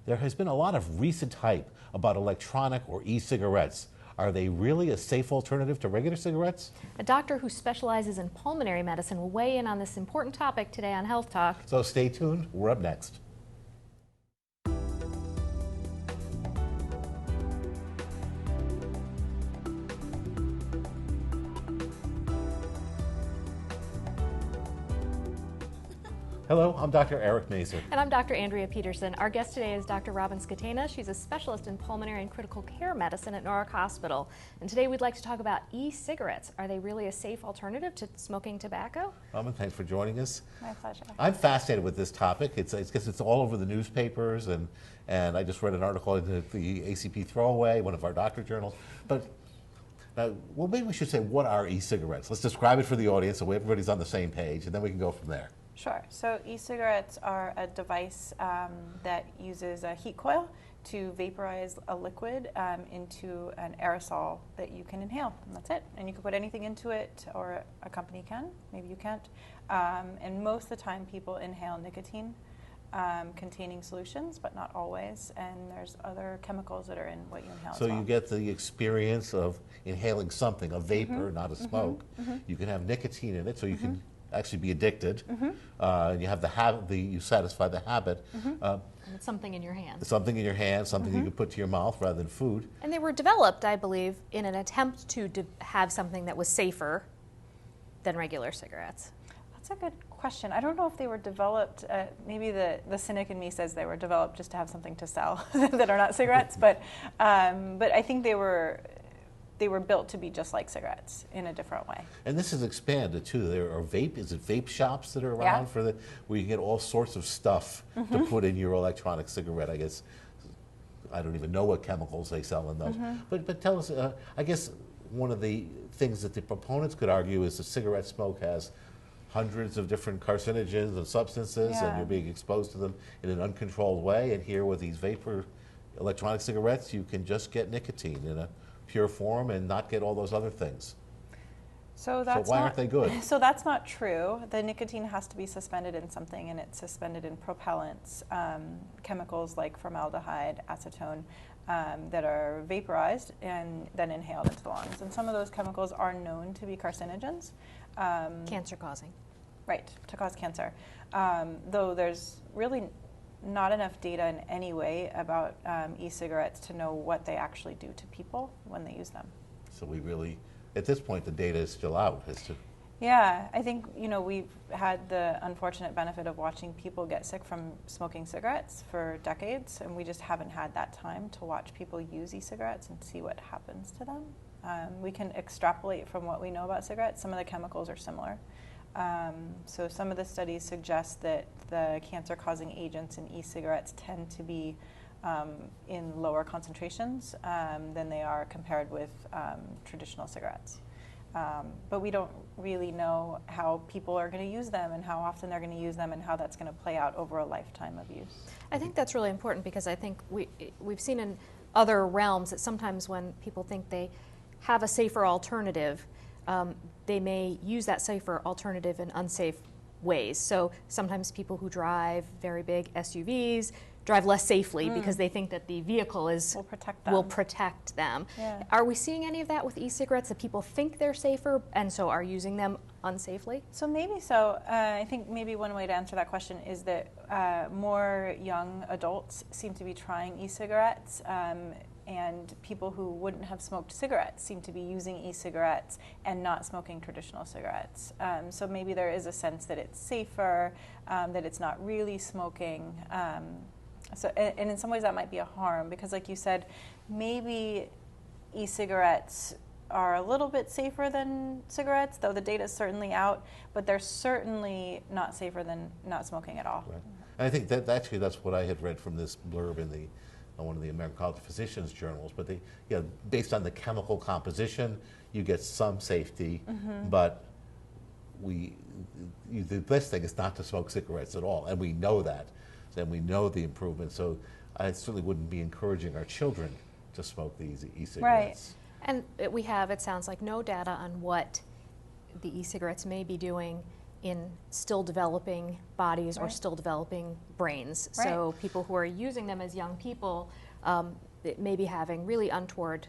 There has been a lot of recent hype about electronic or e-cigarettes. Are they really a safe alternative to regular cigarettes? A doctor who specializes in pulmonary medicine will weigh in on this important topic today on Health Talk. So stay tuned. We're up next. Hello, I'm Dr. Eric Mazer. And I'm Dr. Andrea Peterson. Our guest today is Dr. Robyn Scatena. She's a specialist in pulmonary and critical care medicine at Norwalk Hospital. And today we'd like to talk about e-cigarettes. Are they really a safe alternative to smoking tobacco? Robyn, thanks for joining us. My pleasure. I'm fascinated with this topic. It's all over the newspapers, and I just read an article in the ACP Throwaway, one of our doctor journals. But well, maybe we should say, what are e-cigarettes? Let's describe it for the audience so everybody's on the same page, and then we can go from there. Sure. So e-cigarettes are a device that uses a heat coil to vaporize a liquid into an aerosol that you can inhale, and that's it. And you can put anything into it, or a company can, maybe you can't. And most of the time people inhale nicotine containing solutions, but not always. And there's other chemicals that are in what you inhale So as well. you get the experience of inhaling something, a vapor, not a smoke. You can have nicotine in it, so you can actually be addicted. You have the habit, you satisfy the habit. And it's something in your hand. Something in your hand, something you can put to your mouth rather than food. And they were developed, I believe, in an attempt to have something that was safer than regular cigarettes. That's a good question. I don't know if they were developed, maybe the cynic in me says they were developed just to have something to sell that are not cigarettes, but I think they were built to be just like cigarettes in a different way. And this has expanded too. There are vape shops that are around where you can get all sorts of stuff to put in your electronic cigarette. I guess, I don't even know what chemicals they sell in those. But tell us, I guess one of the things that the proponents could argue is that cigarette smoke has hundreds of different carcinogens and substances, and you're being exposed to them in an uncontrolled way. And here with these vapor electronic cigarettes, you can just get nicotine in a pure form and not get all those other things. So why aren't they good? So that's not true. The nicotine has to be suspended in something, and it's suspended in propellants, chemicals like formaldehyde, acetone, that are vaporized and then inhaled into the lungs. And some of those chemicals are known to be carcinogens. Cancer causing. Right, to cause cancer. Though there's really not enough data in any way about e-cigarettes to know what they actually do to people when they use them. So we really, at this point, the data is still out as to. Yeah, I think we've had the unfortunate benefit of watching people get sick from smoking cigarettes for decades, and we just haven't had that time to watch people use e-cigarettes and see what happens to them. We can extrapolate from what we know about cigarettes. Some of the chemicals are similar. So some of the studies suggest that the cancer-causing agents in e-cigarettes tend to be in lower concentrations than they are compared with traditional cigarettes. But we don't really know how people are going to use them and how often they're going to use them and how that's going to play out over a lifetime of use. I think that's really important because I think we've seen in other realms that sometimes when people think they have a safer alternative, they may use that safer alternative in unsafe ways. So sometimes people who drive very big SUVs drive less safely because they think that the vehicle will protect them. Yeah. Are we seeing any of that with e-cigarettes, that people think they're safer and so are using them unsafely? So maybe so. I think maybe one way to answer that question is that more young adults seem to be trying e-cigarettes, and people who wouldn't have smoked cigarettes seem to be using e-cigarettes and not smoking traditional cigarettes. So maybe there is a sense that it's safer, that it's not really smoking. And in some ways that might be a harm because, like you said, maybe e-cigarettes are a little bit safer than cigarettes, though the data is certainly out, but they're certainly not safer than not smoking at all. Right. And I think that actually that's what I had read from this blurb in one of the American College of Physicians journals. But based on the chemical composition, you get some safety, but the best thing is not to smoke cigarettes at all, and we know that. And we know the improvement, so I certainly wouldn't be encouraging our children to smoke these e-cigarettes. Right. And we have, it sounds like, no data on what the e-cigarettes may be doing in still developing bodies or still developing brains. Right. So people who are using them as young people, it may be having really untoward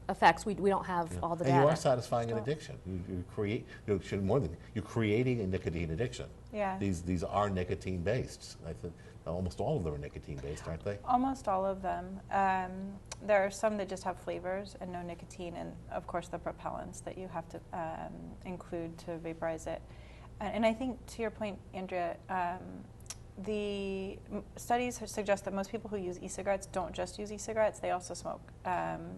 effects. We don't have all the data. And you are satisfying an addiction. You're creating a nicotine addiction. Yeah. These are nicotine based. I think almost all of them are nicotine based, aren't they? Almost all of them. There are some that just have flavors and no nicotine, and of course the propellants that you have to include to vaporize it. And I think, to your point, Andrea, the studies suggest that most people who use e-cigarettes don't just use e-cigarettes, they also smoke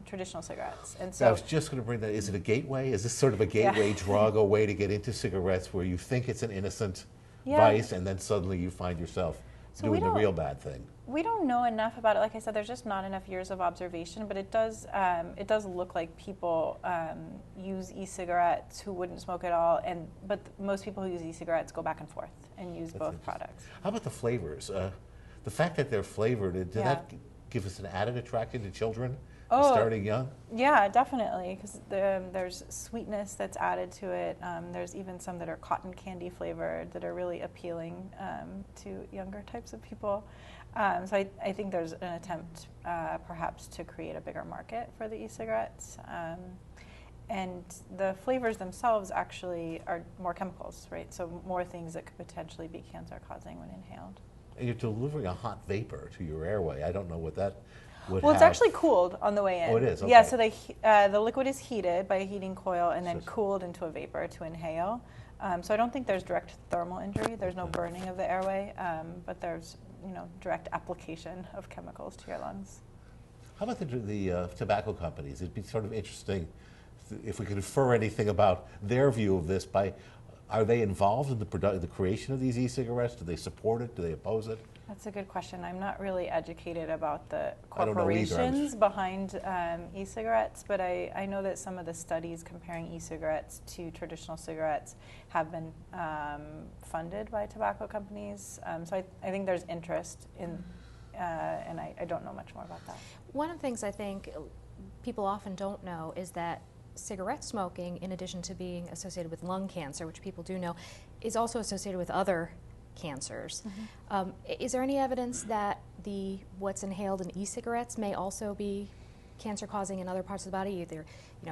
traditional cigarettes. And so I was just going to bring that. Is it a gateway? Is this sort of a gateway drug, a way to get into cigarettes where you think it's an innocent vice, and then suddenly you find yourself doing the real bad thing? We don't know enough about it. Like I said, there's just not enough years of observation, but it does look like people use e-cigarettes who wouldn't smoke at all, but most people who use e-cigarettes go back and forth and use both products. How about the flavors? The fact that they're flavored, did that give us an added attraction to children starting young? Yeah, definitely, because there's sweetness that's added to it. There's even some that are cotton candy flavored that are really appealing to younger types of people. So I think there's an attempt perhaps to create a bigger market for the e-cigarettes. And the flavors themselves actually are more chemicals, right? So more things that could potentially be cancer causing when inhaled. And you're delivering a hot vapor to your airway. I don't know what that would Well, have. it's actually cooled on the way in. Oh, it is? Okay. Yeah, so the liquid is heated by a heating coil and then cooled into a vapor to inhale. So I don't think there's direct thermal injury. There's no burning of the airway, but there's direct application of chemicals to your lungs. How about the tobacco companies? It'd be sort of interesting if we could infer anything about their view of this. Are they involved in the creation of these e-cigarettes? Do they support it? Do they oppose it? That's a good question. I'm not really educated about the I don't know either. corporations behind e-cigarettes, but I know that some of the studies comparing e-cigarettes to traditional cigarettes have been funded by tobacco companies. So I think there's interest in, and I don't know much more about that. One of the things I think people often don't know is that cigarette smoking, in addition to being associated with lung cancer, which people do know, is also associated with other cancers. Mm-hmm. Is there any evidence that what's inhaled in e-cigarettes may also be cancer-causing in other parts of the body, either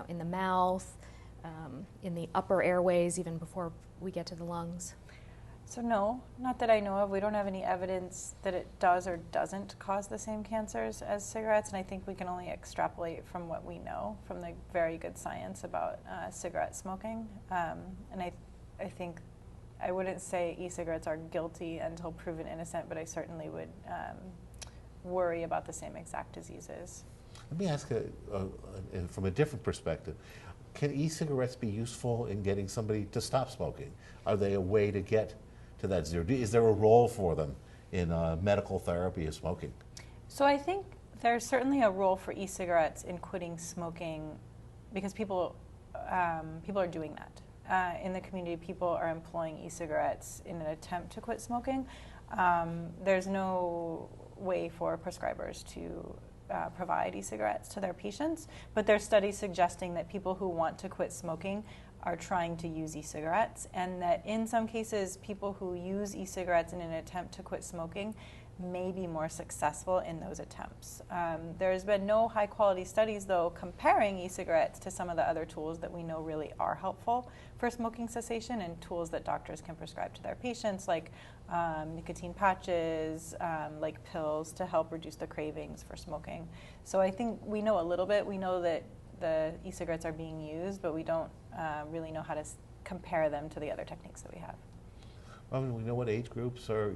in the mouth, in the upper airways, even before we get to the lungs? So no, not that I know of. We don't have any evidence that it does or doesn't cause the same cancers as cigarettes, and I think we can only extrapolate from what we know from the very good science about cigarette smoking. And I think I wouldn't say e-cigarettes are guilty until proven innocent, but I certainly would worry about the same exact diseases. Let me ask from a different perspective. Can e-cigarettes be useful in getting somebody to stop smoking? Are they a way to get to that zero? Is there a role for them in medical therapy of smoking? So I think there's certainly a role for e-cigarettes in quitting smoking, because people are doing that. In the community, people are employing e-cigarettes in an attempt to quit smoking. There's no way for prescribers to provide e-cigarettes to their patients, but there's studies suggesting that people who want to quit smoking are trying to use e-cigarettes, and that in some cases, people who use e-cigarettes in an attempt to quit smoking may be more successful in those attempts. There's been no high-quality studies, though, comparing e-cigarettes to some of the other tools that we know really are helpful for smoking cessation and tools that doctors can prescribe to their patients, like nicotine patches, like pills to help reduce the cravings for smoking. So I think we know a little bit. We know that the e-cigarettes are being used, but we don't really know how to compare them to the other techniques that we have. Well, we know what age groups are.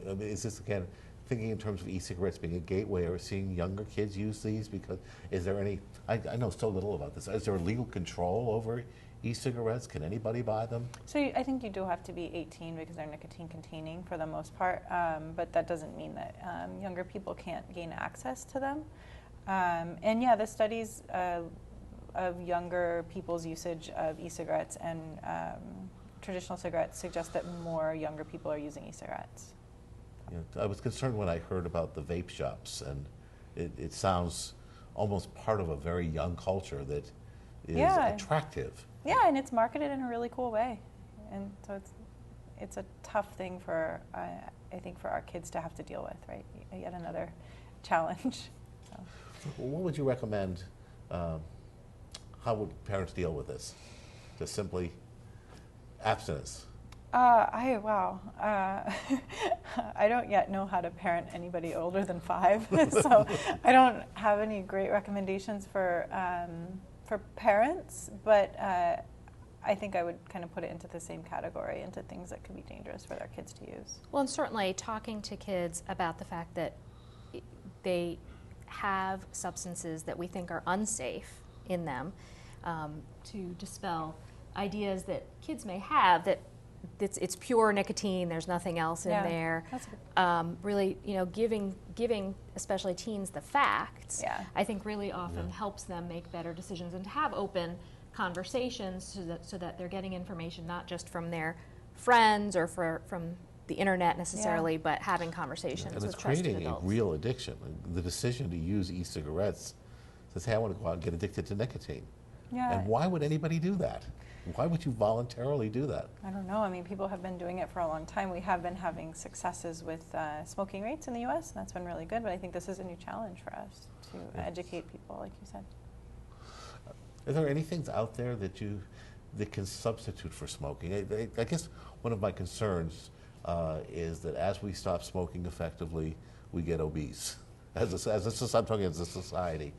I mean, is this, again, thinking in terms of e-cigarettes being a gateway, or seeing younger kids use these? Because is there any, I know so little about this, is there legal control over e-cigarettes? Can anybody buy them? So I think you do have to be 18 because they're nicotine containing for the most part, but that doesn't mean that younger people can't gain access to them. And yeah, the studies of younger people's usage of e-cigarettes and traditional cigarettes suggest that more younger people are using e-cigarettes. Yeah, I was concerned when I heard about the vape shops, and it sounds almost part of a very young culture that is attractive. Yeah, and it's marketed in a really cool way, and so it's a tough thing for, I think, for our kids to have to deal with, right? Yet another challenge. So. Well, what would you recommend? How would parents deal with this? Just simply abstinence? Wow. I don't yet know how to parent anybody older than 5, so I don't have any great recommendations for parents, but I think I would kind of put it into the same category, into things that could be dangerous for their kids to use. Well, and certainly talking to kids about the fact that they have substances that we think are unsafe in them, to dispel ideas that kids may have that it's pure nicotine, there's nothing else in there. Really, giving especially teens the facts, I think really often helps them make better decisions and to have open conversations so that they're getting information not just from their friends or from the internet necessarily, but having conversations with trusted adults. And it's creating a real addiction. The decision to use e-cigarettes says, hey, I want to go out and get addicted to nicotine. And why would anybody do that? Why would you voluntarily do that? I don't know. I mean, people have been doing it for a long time. We have been having successes with smoking rates in the U.S., and that's been really good, but I think this is a new challenge for us to educate people, like you said. Are there any things out there that can substitute for smoking? I guess one of my concerns is that as we stop smoking effectively, we get obese. I'm talking as a society.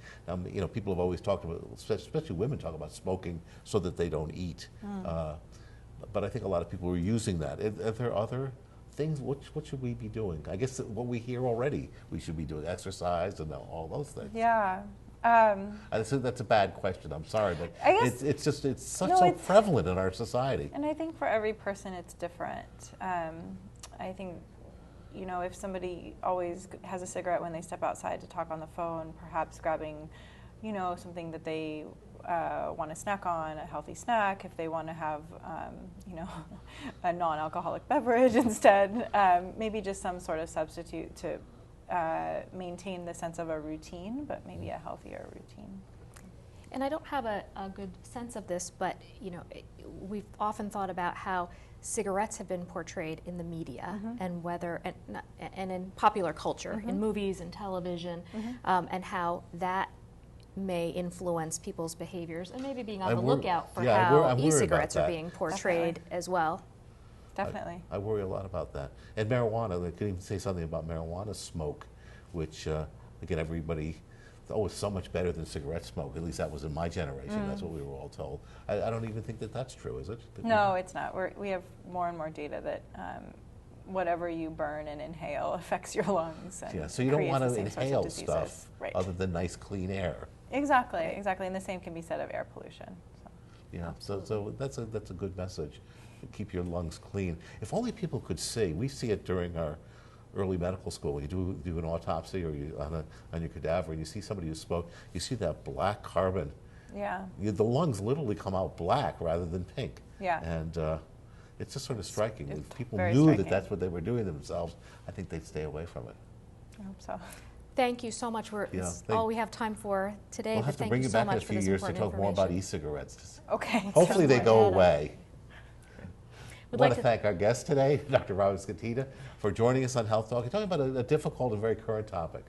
People have always talked about, especially women talk about smoking so that they don't eat. But I think a lot of people are using that. Are there other things? What should we be doing? I guess what we hear already, we should be doing exercise and all those things. Yeah. That's a bad question. I'm sorry, but it's so prevalent in our society. And I think for every person, it's different. I think, if somebody always has a cigarette when they step outside to talk on the phone, perhaps grabbing, something that they want to snack on, a healthy snack, if they want to have, a non-alcoholic beverage instead, maybe just some sort of substitute to maintain the sense of a routine, but maybe a healthier routine. And I don't have a good sense of this, but we've often thought about how cigarettes have been portrayed in the media and whether and in popular culture, in movies and television, and how that may influence people's behaviors and maybe being on the lookout for how e-cigarettes are being portrayed as well. Definitely. I worry a lot about that. And marijuana, they could even say something about marijuana smoke, which, again, everybody, it's so much better than cigarette smoke. At least that was in my generation. That's what we were all told. I don't even think that that's true, is it? No, it's not. We have more and more data that whatever you burn and inhale affects your lungs. And so you don't want to inhale stuff other than nice, clean air. Exactly. And the same can be said of air pollution. So that's a good message. Keep your lungs clean. If only people could see. We see it during our early medical school. When you do an autopsy or on your cadaver and you see somebody who smoked, you see that black carbon. The lungs literally come out black rather than pink. And it's just sort of striking. If people knew that that's what they were doing to themselves, I think they'd stay away from it. I hope so. Thank you so much. That's all we have time for today. We'll have to bring you back in a few years to talk more about e-cigarettes. Okay. Hopefully they go away. I want to thank our guest today, Dr. Robyn Scatena, for joining us on Health Talk and talking about a difficult and very current topic.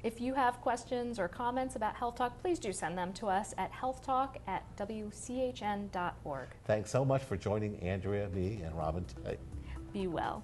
If you have questions or comments about Health Talk, please do send them to us at healthtalk@wchn.org. Thanks so much for joining Andrea, me, and Robyn today. Be well.